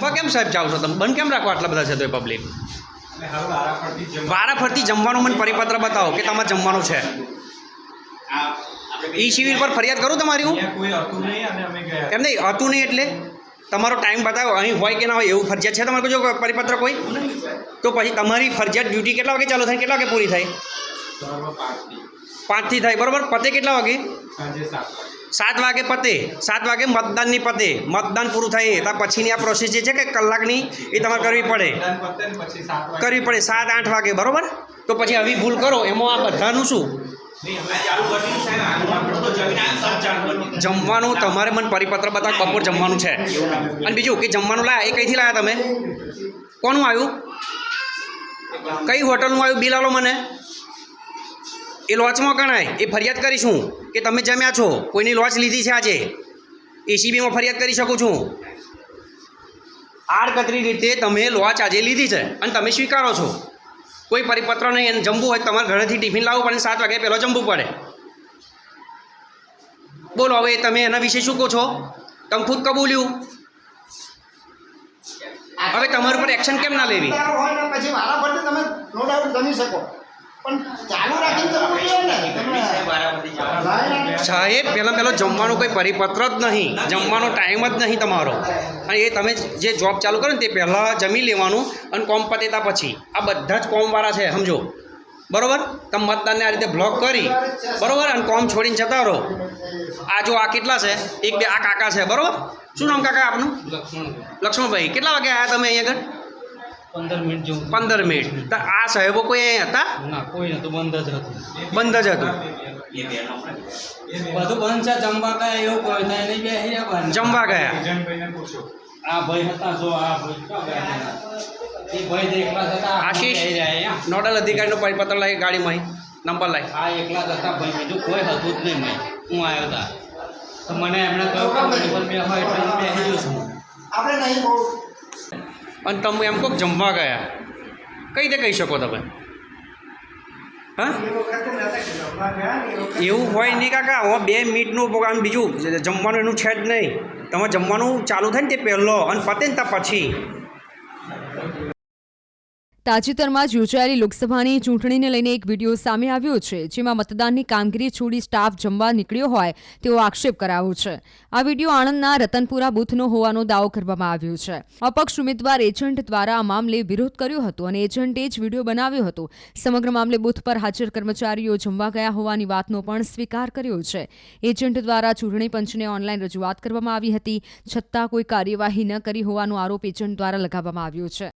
જમવા કેમ સાહેબ જાઓ છો તમે? બંધ કેમ રાખો આટલા બધા છે તો એ પબ્લિક? વારા ફરતી જમવાનું મને પરિપત્ર બતાવો કે તમારે જમવાનું છે. ઈ સિવિલ પર ફરિયાદ કરું તમારી હું? એમ નહીં હતું નહીં એટલે તમારો ટાઈમ બતાવો અહીં હોય કે ના હોય એવું ફરજિયાત છે તમારે જો પરિપત્ર કોઈ? તો પછી તમારી ફરજિયાત ડ્યુટી કેટલા વાગે ચાલુ થાય, કેટલા વાગે પૂરી થાય? 5 થી થાય બરાબર. પતે કેટલા વાગે? 7 વાગે પતે. 7 વાગે મતદાનની પતે. મતદાન પૂરું થાય ત્યાં પછીની આ પ્રોસેસ જે છે કે કલાકની એ તમારે કરવી પડે 7-8 વાગે બરાબર. તો પછી આવી ભૂલ કરો એમાં આ બધાનું શું? જમવાનું તમારે મને પરિપત્ર બતાવો બપોર જમવાનું છે. અને બીજું કે જમવાનું લાયા એ કઈથી લાયા તમે? કોનું આવ્યું? કઈ હોટલનું આવ્યું? બિલ આલો મને. એ લોચમાં ગણાય. એ ફરિયાદ કરીશું કે તમે જમ્યા છો, કોઈની લોચ લીધી છે આજે. એસીબીમાં ફરિયાદ કરી શકું છું. આડકતરી રીતે તમે લોચ આજે લીધી છે અને તમે સ્વીકારો છો. કોઈ પરિપત્ર નહીં. અને જમવું હોય તમારે ઘરેથી ટિફિન લાવવું પડે, 7 વાગ્યા પહેલાં જમવું પડે. બોલો હવે તમે એના વિશે શું કહો છો? તમે ખુદ કબૂલ્યું. હવે તમારા ઉપર એક્શન કેમ ના લેવી? પછી વારા ફરતી તમે નો ડાઉટ જમી શકો, પણ ચાલુ રાખીને સાહેબ પહેલો જમવાનો કોઈ પરિપત્ર જ નહીં, જમવાનો ટાઈમ જ નહીં તમારો. અને એ તમે જે જોબ ચાલુ કરો ને તે પહેલાં જમી લેવાનું અને કોમ પતેતા પછી. આ બધા જ કોમવાળા છે સમજો બરાબર. તમે મતદાનને આ રીતે બ્લોક કરી બરાબર અને કોમ છોડીને જતા રહો. આ જો આ કેટલા છે? 1 2 આ કાકા છે બરાબર. શું નામ કાકા આપનું? લક્ષ્મણભાઈ. કેટલા વાગે આવ્યા તમે અહીંયા આગળ? 15 મિનિટ જેવું. 15 મિનિટ. તો આ સાહેબો કોઈ અહીંયા હતા? ના, કોઈ નતું. બંધ જ હતું. બંધ જ હતું. બધું બંધ છે. જમવા ગયા એવું કોઈ થાય નહીં. બે જમવા ગયા. આ ભાઈ હતા જો આ ભાઈ એ ભાઈ જે એકલા હતા. આશીષ નોડલ અધિકારીનો પરિપત્ર લાવી ગાડીમાં નંબર લાવી. આ એકલા જ હતા ભાઈ, બીજું કોઈ હતું જ નહીં. મેં હું આવ્યો હતા તો મને એમણે કહ્યું કે બે હોય એટલે હું બેસી ગયો છું. આપણે નહીં બહુ. અને તમે એમ કહો જમવા ગયા, કઈ રીતે કહી શકો તમે? હા એવું હોય નહીં કાકા. હવે 2 મિનિટનું પ્રોગ્રામ, બીજું જમવાનું એનું છે જ નહીં. તમે જમવાનું ચાલુ થાય ને તે પહેલો અને પતે ને ત્યાં પછી. તાજેતરમાં જ યોજાયેલી લોકસભાની ચૂંટણીને લઈને એક વિડીયો સામે આવ્યો છે, જેમાં મતદાનની કામગીરી છોડી સ્ટાફ જમવા નીકળ્યો હોય તેવો આક્ષેપ કરાયો છે. આ વિડીયો આણંદના રતનપુરા બૂથનો હોવાનો દાવો કરવામાં આવ્યો છે. અપક્ષ ઉમેદવાર એજન્ટ દ્વારા આ મામલે વિરોધ કર્યો હતો અને એજન્ટે જ વિડીયો બનાવ્યો હતો. સમગ્ર મામલે બૂથ પર હાજર કર્મચારીઓ જમવા ગયા હોવાની વાતનો પણ સ્વીકાર કર્યો છે. એજન્ટ દ્વારા ચૂંટણી પંચને ઓનલાઈન રજૂઆત કરવામાં આવી હતી, છતાં કોઈ કાર્યવાહી ન કરી હોવાનો આરોપ એજન્ટ દ્વારા લગાવવામાં આવ્યો છે.